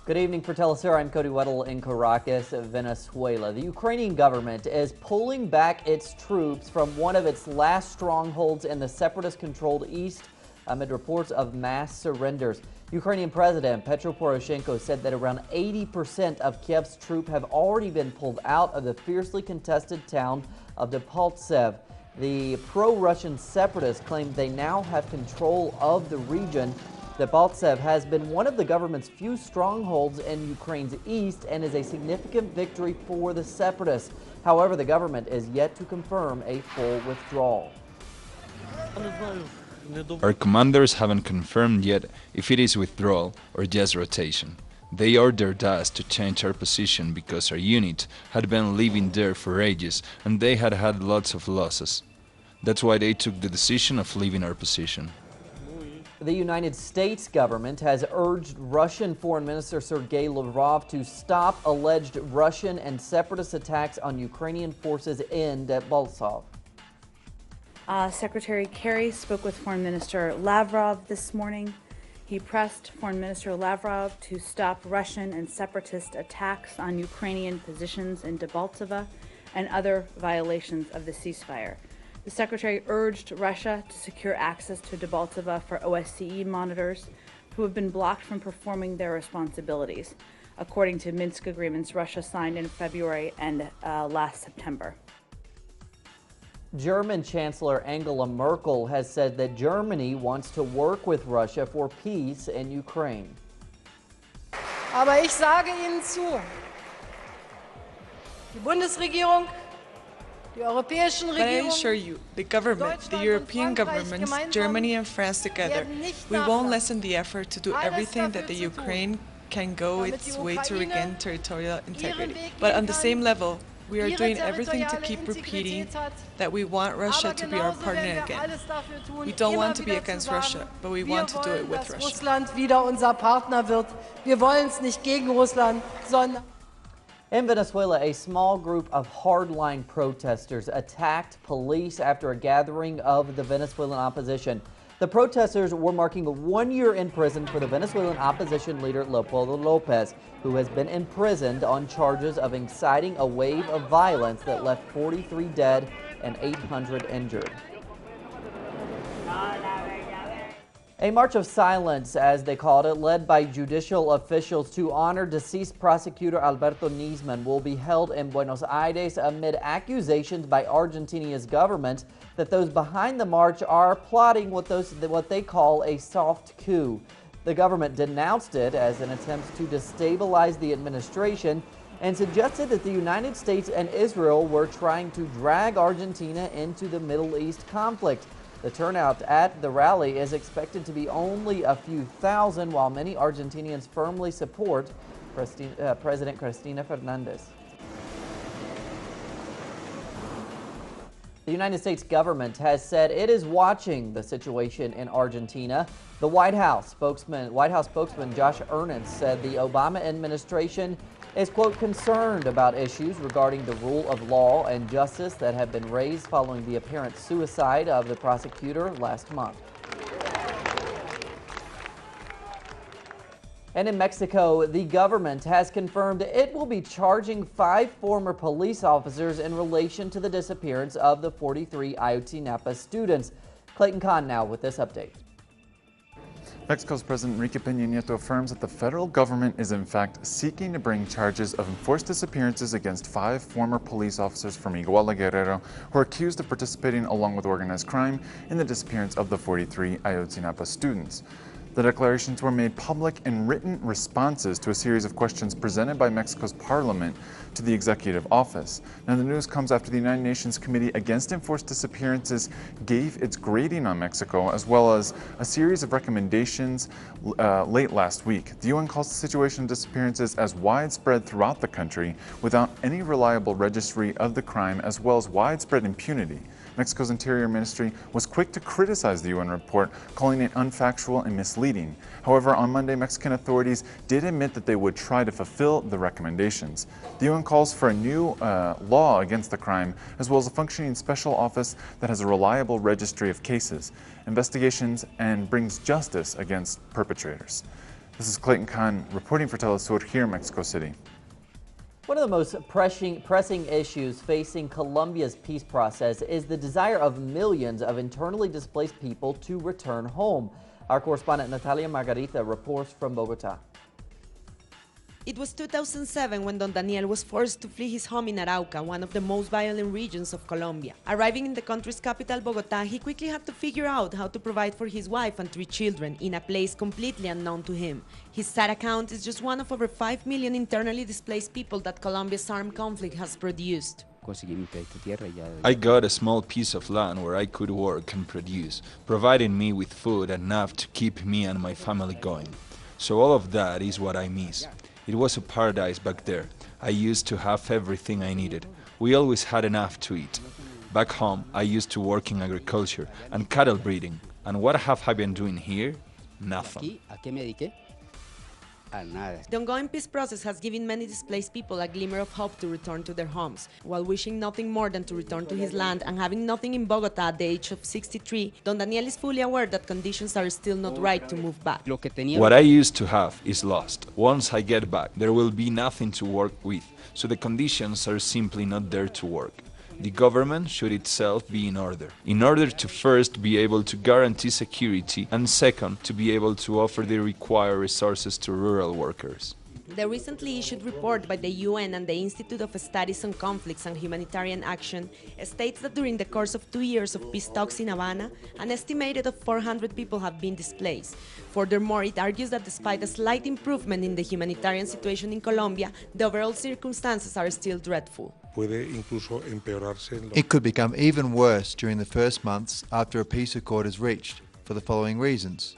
Good evening for Telesur. I'm Cody Weddle in Caracas, Venezuela. The Ukrainian government is pulling back its troops from one of its last strongholds in the separatist-controlled east amid reports of mass surrenders. Ukrainian President Petro Poroshenko said that around 80% of Kiev's troops have already been pulled out of the fiercely contested town of Debaltseve. The pro-Russian separatists claim they now have control of the region. Debaltseve has been one of the government's few strongholds in Ukraine's east and is a significant victory for the separatists. However, the government is yet to confirm a full withdrawal. Our commanders haven't confirmed yet if it is withdrawal or just rotation. They ordered us to change our position because our unit had been living there for ages and they had had lots of losses. That's why they took the decision of leaving our position. The United States government has urged Russian Foreign Minister Sergei Lavrov to stop alleged Russian and separatist attacks on Ukrainian forces in Debaltseve. Secretary Kerry spoke with Foreign Minister Lavrov this morning. He pressed Foreign Minister Lavrov to stop Russian and separatist attacks on Ukrainian positions in Debaltseve and other violations of the ceasefire. The Secretary urged Russia to secure access to Debaltseve for OSCE monitors who have been blocked from performing their responsibilities, according to Minsk agreements Russia signed in February and last September. German Chancellor Angela Merkel has said that Germany wants to work with Russia for peace in Ukraine. Aber ich sage Ihnen zu, die Bundesregierung, But I assure you, the government, the European governments, Germany and France together, we won't lessen the effort to do everything that the Ukraine can go its way to regain territorial integrity. But on the same level, we are doing everything to keep repeating that we want Russia to be our partner again. We don't want to be against Russia, but we want to do it with Russia. Russland wieder unser Partner wird. Wir wollen es nicht gegen Russland, sondern In Venezuela, a small group of hardline protesters attacked police after a gathering of the Venezuelan opposition. The protesters were marking 1 year in prison for the Venezuelan opposition leader Leopoldo Lopez, who has been imprisoned on charges of inciting a wave of violence that left 43 dead and 800 injured. A march of silence, as they called it, led by judicial officials to honor deceased prosecutor Alberto Nisman, will be held in Buenos Aires amid accusations by Argentina's government that those behind the march are plotting what they call a soft coup. The government denounced it as an attempt to destabilize the administration and suggested that the United States and Israel were trying to drag Argentina into the Middle East conflict. The turnout at the rally is expected to be only a few thousand, while many Argentinians firmly support President Cristina Fernandez. The United States government has said it is watching the situation in Argentina. The White House spokesman Josh Earnest said the Obama administration is, quote, concerned about issues regarding the rule of law and justice that have been raised following the apparent suicide of the prosecutor last month. And in Mexico, the government has confirmed it will be charging 5 former police officers in relation to the disappearance of the 43 Ayotzinapa students. Clayton Kahn now with this update. Mexico's President Enrique Peña Nieto affirms that the federal government is in fact seeking to bring charges of enforced disappearances against 5 former police officers from Iguala, Guerrero, who are accused of participating along with organized crime in the disappearance of the 43 Ayotzinapa students. The declarations were made public in written responses to a series of questions presented by Mexico's parliament to the executive office. Now, the news comes after the United Nations Committee Against Enforced Disappearances gave its grading on Mexico, as well as a series of recommendations late last week. The UN calls the situation of disappearances as widespread throughout the country without any reliable registry of the crime, as well as widespread impunity. Mexico's Interior Ministry was quick to criticize the UN report, calling it unfactual and misleading. However, on Monday, Mexican authorities did admit that they would try to fulfill the recommendations. The UN calls for a new law against the crime, as well as a functioning special office that has a reliable registry of cases, investigations, and brings justice against perpetrators. This is Clayton Kahn reporting for Telesur here in Mexico City. One of the most pressing issues facing Colombia's peace process is the desire of millions of internally displaced people to return home. Our correspondent Natalia Margarita reports from Bogotá. It was 2007 when Don Daniel was forced to flee his home in Arauca, one of the most violent regions of Colombia. Arriving in the country's capital, Bogotá, he quickly had to figure out how to provide for his wife and 3 children in a place completely unknown to him. His sad account is just one of over 5 million internally displaced people that Colombia's armed conflict has produced. I got a small piece of land where I could work and produce, providing me with food enough to keep me and my family going. So all of that is what I miss. It was a paradise back there. I used to have everything I needed. We always had enough to eat. Back home, I used to work in agriculture and cattle breeding. And what have I been doing here? Nothing. The ongoing peace process has given many displaced people a glimmer of hope to return to their homes. While wishing nothing more than to return to his land and having nothing in Bogotá at the age of 63, Don Daniel is fully aware that conditions are still not right to move back. What I used to have is lost. Once I get back, there will be nothing to work with, so the conditions are simply not there to work. The government should itself be in order to first be able to guarantee security and second, to be able to offer the required resources to rural workers. The recently issued report by the UN and the Institute of Studies on Conflicts and Humanitarian Action states that during the course of 2 years of peace talks in Havana, an estimated of 400 people have been displaced. Furthermore, it argues that despite a slight improvement in the humanitarian situation in Colombia, the overall circumstances are still dreadful. It could become even worse during the first months after a peace accord is reached, for the following reasons.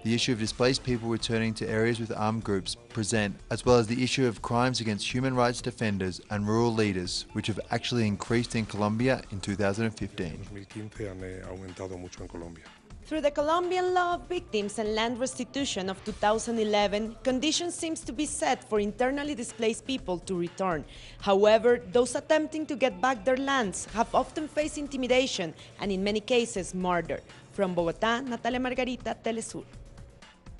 The issue of displaced people returning to areas with armed groups present, as well as the issue of crimes against human rights defenders and rural leaders, which have actually increased in Colombia in 2015. Through the Colombian Law of Victims and Land Restitution of 2011, conditions seem to be set for internally displaced people to return. However, those attempting to get back their lands have often faced intimidation and in many cases murder. From Bogotá, Natalia Margarita, Telesur.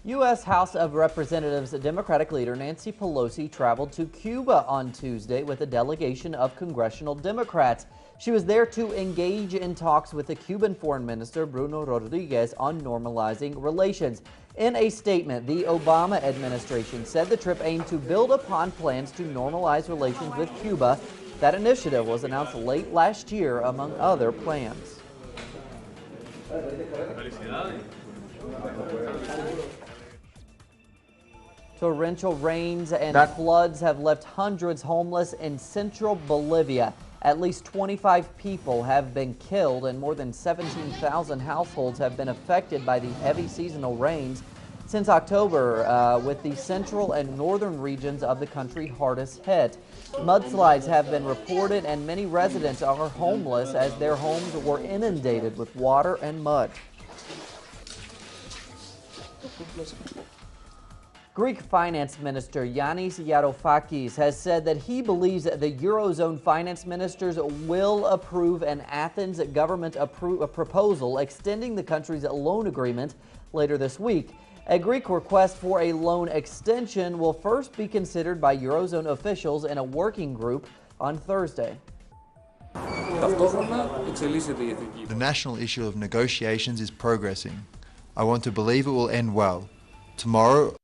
U.S. House of Representatives Democratic leader Nancy Pelosi traveled to Cuba on Tuesday with a delegation of congressional Democrats. She was there to engage in talks with the Cuban Foreign Minister Bruno Rodriguez on normalizing relations. In a statement, the Obama administration said the trip aimed to build upon plans to normalize relations with Cuba. That initiative was announced late last year, among other plans. Torrential rains and floods have left hundreds homeless in central Bolivia. At least 25 people have been killed and more than 17,000 households have been affected by the heavy seasonal rains since October, with the central and northern regions of the country hardest hit. Mudslides have been reported and many residents are homeless as their homes were inundated with water and mud. Greek Finance Minister Yanis Varoufakis has said that he believes that the Eurozone finance ministers will approve an Athens government proposal extending the country's loan agreement later this week. A Greek request for a loan extension will first be considered by Eurozone officials in a working group on Thursday. The national issue of negotiations is progressing. I want to believe it will end well. Tomorrow,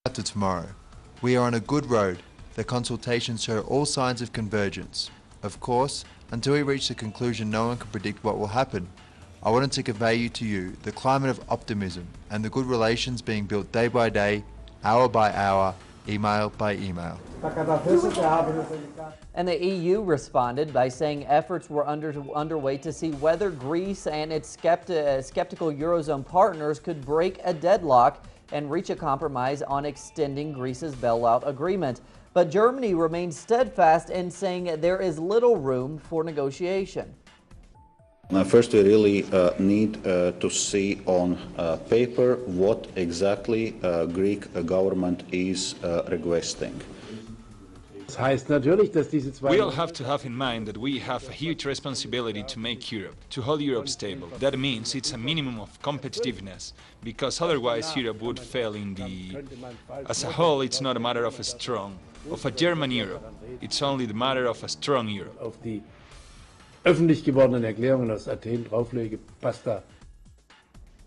after tomorrow. We are on a good road. The consultations show all signs of convergence. Of course, until we reach the conclusion, no one can predict what will happen. I wanted to convey to you the climate of optimism and the good relations being built day by day, hour by hour, email by email. And the EU responded by saying efforts were underway to see whether Greece and its skeptical Eurozone partners could break a deadlock and reach a compromise on extending Greece's bailout agreement. But Germany remains steadfast in saying there is little room for negotiation. First, we really need to see on paper what exactly Greek government is requesting. We all have to have in mind that we have a huge responsibility to make Europe, to hold Europe stable. That means it's a minimum of competitiveness, because otherwise Europe would fail in the... As a whole, it's not a matter of a German Europe. It's only the matter of a strong Europe. Öffentlich gewordenen Erklärungen aus Athen drauflege, passt da.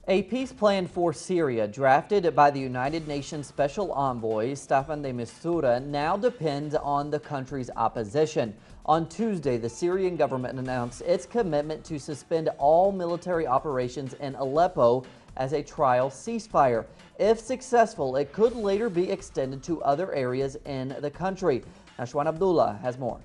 A peace plan for Syria drafted by the United Nations Special Envoy Staffan de Mistura now depends on the country's opposition. On Tuesday, the Syrian government announced its commitment to suspend all military operations in Aleppo as a trial ceasefire. If successful, it could later be extended to other areas in the country. Nashwan Abdullah has more.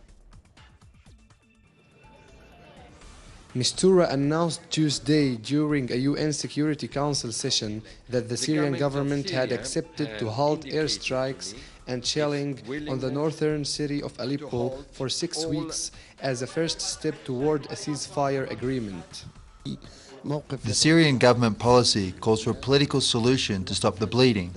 Mistura announced Tuesday during a UN Security Council session that the Syrian government had accepted to halt airstrikes and shelling on the northern city of Aleppo for 6 weeks as a first step toward a ceasefire agreement. The Syrian government policy calls for a political solution to stop the bleeding.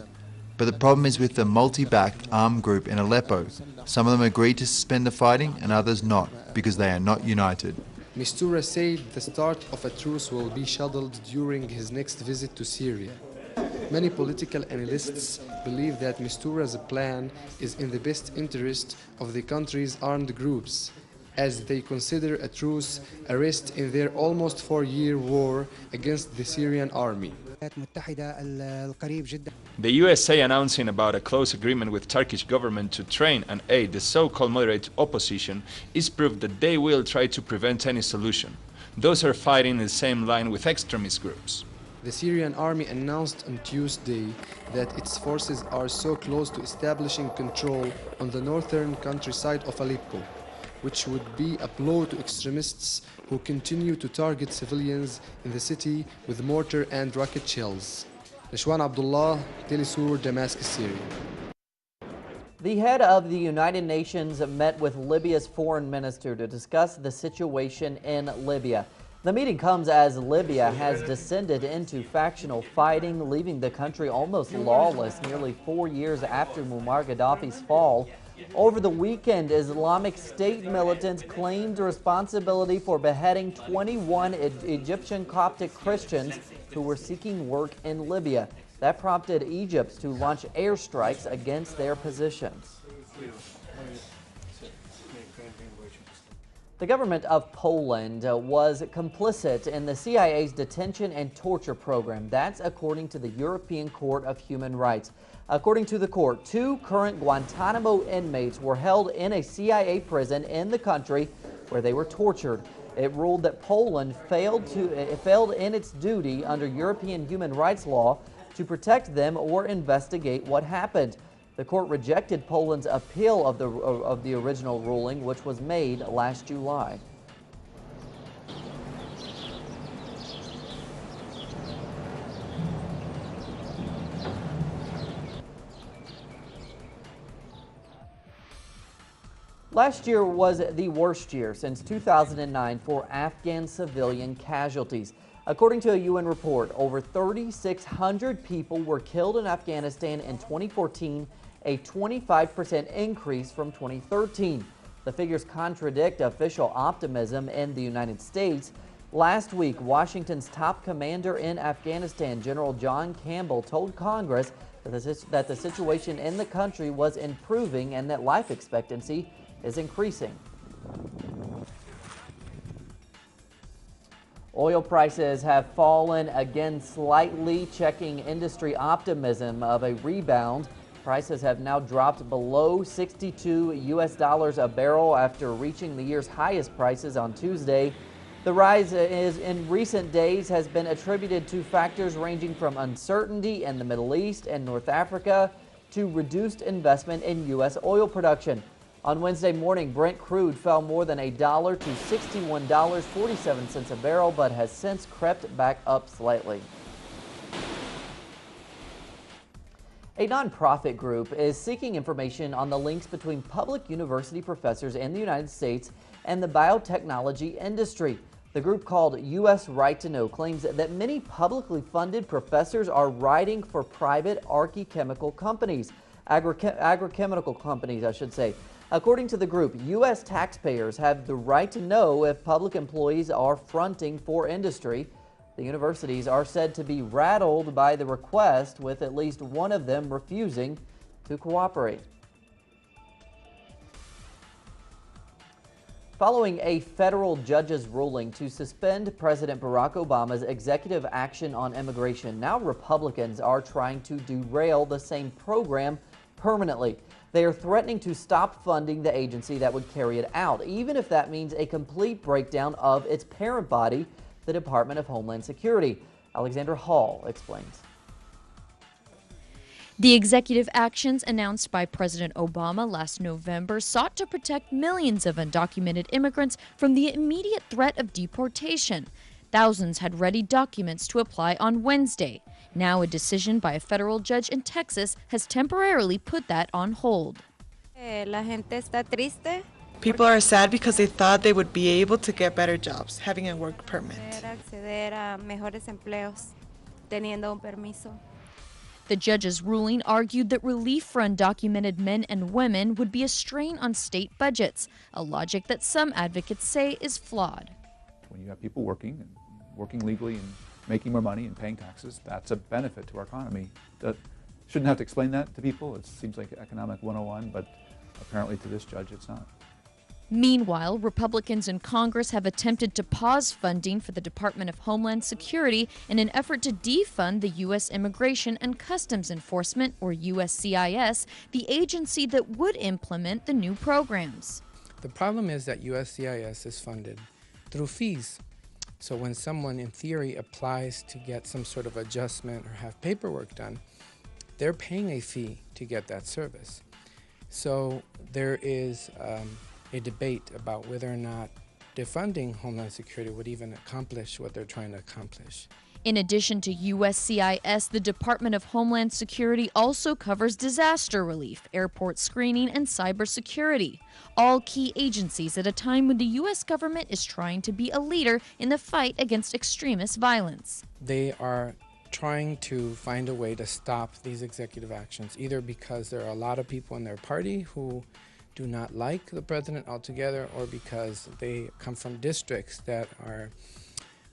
But the problem is with the multi-backed armed group in Aleppo. Some of them agreed to suspend the fighting and others not, because they are not united. Mistura said the start of a truce will be scheduled during his next visit to Syria. Many political analysts believe that Mistura's plan is in the best interest of the country's armed groups, as they consider a truce a rest in their almost 4-year war against the Syrian army. The USA announcing about a close agreement with Turkish government to train and aid the so-called moderate opposition is proof that they will try to prevent any solution. Those are fighting in the same line with extremist groups. The Syrian army announced on Tuesday that its forces are so close to establishing control on the northern countryside of Aleppo, which would be a blow to extremists who continue to target civilians in the city with mortar and rocket shells. Nashwan Abdullah, Telesur, Damascus, Syria. The head of the United Nations met with Libya's foreign minister to discuss the situation in Libya. The meeting comes as Libya has descended into factional fighting, leaving the country almost lawless nearly 4 years after Muammar Gaddafi's fall. Over the weekend, Islamic State militants claimed responsibility for beheading 21 Egyptian Coptic Christians who were seeking work in Libya. That prompted Egypt to launch airstrikes against their positions. The government of Poland was complicit in the CIA's detention and torture program. That's according to the European Court of Human Rights. According to the court, 2 current Guantanamo inmates were held in a CIA prison in the country where they were tortured. It ruled that Poland failed in its duty under European human rights law to protect them or investigate what happened. The court rejected Poland's appeal of the original ruling, which was made last July. Last year was the worst year since 2009 for Afghan civilian casualties. According to a UN report, over 3,600 people were killed in Afghanistan in 2014, a 25% increase from 2013. The figures contradict official optimism in the United States. Last week, Washington's top commander in Afghanistan, General John Campbell, told Congress that the situation in the country was improving and that life expectancy is increasing. Oil prices have fallen again slightly, checking industry optimism of a rebound. Prices have now dropped below $62 a barrel after reaching the year's highest prices on Tuesday. The rise in recent days has been attributed to factors ranging from uncertainty in the Middle East and North Africa to reduced investment in U.S. oil production. On Wednesday morning, Brent crude fell more than $1 to $61.47 a barrel, but has since crept back up slightly. A nonprofit group is seeking information on the links between public university professors in the United States and the biotechnology industry. The group, called U.S. Right to Know, claims that many publicly funded professors are writing for private agrochemical companies, I should say. According to the group, U.S. taxpayers have the right to know if public employees are fronting for industry. The universities are said to be rattled by the request, with at least one of them refusing to cooperate. Following a federal judge's ruling to suspend President Barack Obama's executive action on immigration, now Republicans are trying to derail the same program permanently. They are threatening to stop funding the agency that would carry it out, even if that means a complete breakdown of its parent body, the Department of Homeland Security. Alexandra Hall explains. The executive actions announced by President Obama last November sought to protect millions of undocumented immigrants from the immediate threat of deportation. Thousands had ready documents to apply on Wednesday. Now a decision by a federal judge in Texas has temporarily put that on hold. People are sad because they thought they would be able to get better jobs, having a work permit. The judge's ruling argued that relief for undocumented men and women would be a strain on state budgets, a logic that some advocates say is flawed. When you have people working legally and making more money and paying taxes, that's a benefit to our economy. Shouldn't have to explain that to people. It seems like economic 101, but apparently to this judge it's not. Meanwhile, Republicans in Congress have attempted to pause funding for the Department of Homeland Security in an effort to defund the U.S. Immigration and Customs Enforcement, or USCIS, the agency that would implement the new programs. The problem is that USCIS is funded through fees. So when someone, in theory, applies to get some sort of adjustment or have paperwork done, they're paying a fee to get that service. So there is a debate about whether or not defunding Homeland Security would even accomplish what they're trying to accomplish. In addition to USCIS, the Department of Homeland Security also covers disaster relief, airport screening, and cybersecurity. All key agencies at a time when the U.S. government is trying to be a leader in the fight against extremist violence. They are trying to find a way to stop these executive actions, either because there are a lot of people in their party who do not like the president altogether, or because they come from districts that are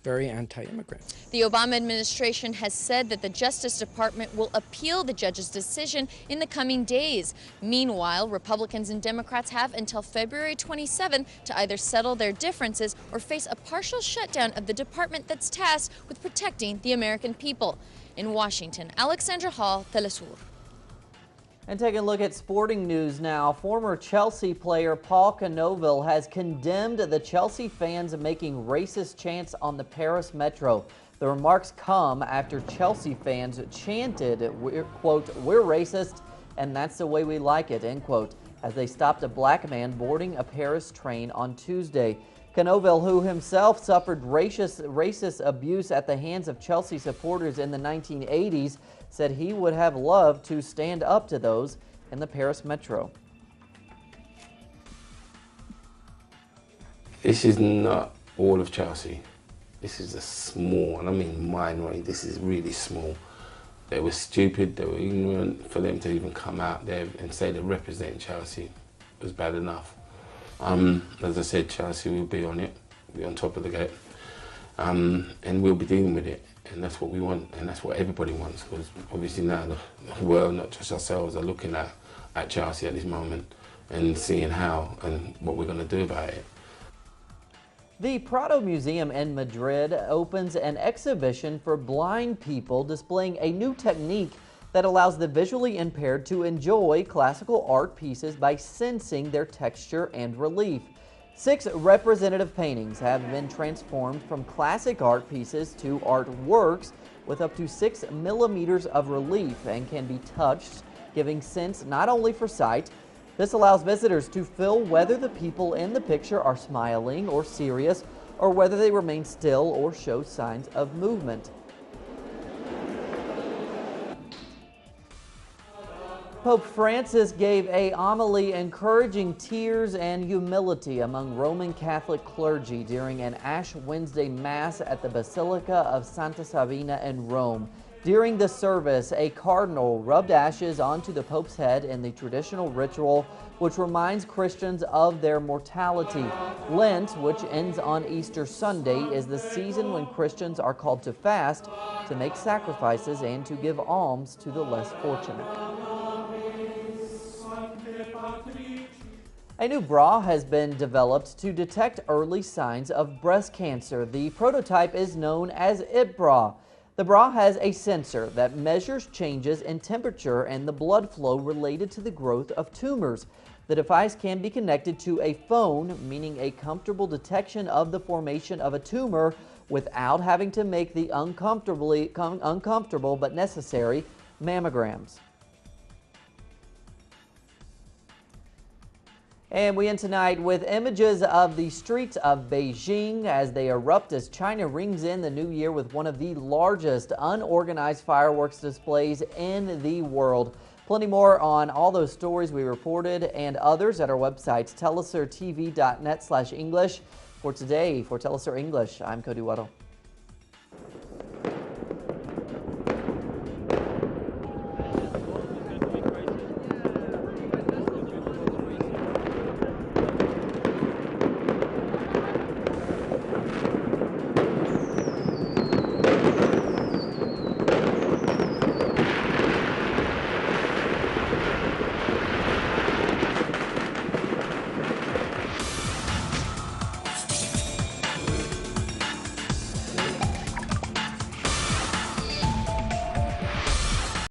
very anti-immigrant. The Obama administration has said that the Justice Department will appeal the judge's decision in the coming days. Meanwhile, Republicans and Democrats have until February 27 to either settle their differences or face a partial shutdown of the department that's tasked with protecting the American people. In Washington, Alexandra Hall, Telesur. And taking a look at sporting news now, former Chelsea player Paul Canoville has condemned the Chelsea fans making racist chants on the Paris metro. The remarks come after Chelsea fans chanted, quote, "We're racist and that's the way we like it," end quote, as they stopped a black man boarding a Paris train on Tuesday. Canoville, who himself suffered racist abuse at the hands of Chelsea supporters in the 1980s, said he would have loved to stand up to those in the Paris metro. This is not all of Chelsea. This is a small, and I mean minority, this is really small. They were stupid, they were ignorant. For them to even come out there and say they represent Chelsea was bad enough. As I said, Chelsea will be on it, be on top of the game, and we'll be dealing with it. And that's what we want, and that's what everybody wants, because obviously now the world, not just ourselves, are looking at Chelsea at this moment and seeing how and what we're going to do about it. The Prado Museum in Madrid opens an exhibition for blind people displaying a new technique that allows the visually impaired to enjoy classical art pieces by sensing their texture and relief. 6 representative paintings have been transformed from classic art pieces to artworks with up to 6 millimeters of relief and can be touched, giving sense not only for sight. This allows visitors to feel whether the people in the picture are smiling or serious, or whether they remain still or show signs of movement. Pope Francis gave a homily encouraging tears and humility among Roman Catholic clergy during an Ash Wednesday Mass at the Basilica of Santa Sabina in Rome. During the service, a cardinal rubbed ashes onto the Pope's head in the traditional ritual, which reminds Christians of their mortality. Lent, which ends on Easter Sunday, is the season when Christians are called to fast, to make sacrifices, and to give alms to the less fortunate. A new bra has been developed to detect early signs of breast cancer. The prototype is known as It Bra. The bra has a sensor that measures changes in temperature and the blood flow related to the growth of tumors. The device can be connected to a phone, meaning a comfortable detection of the formation of a tumor without having to make the uncomfortable but necessary mammograms. And we end tonight with images of the streets of Beijing as they erupt as China rings in the new year with one of the largest unorganized fireworks displays in the world. Plenty more on all those stories we reported and others at our website, telesurtv.net/English. For today, for Telesur English, I'm Cody Weddle.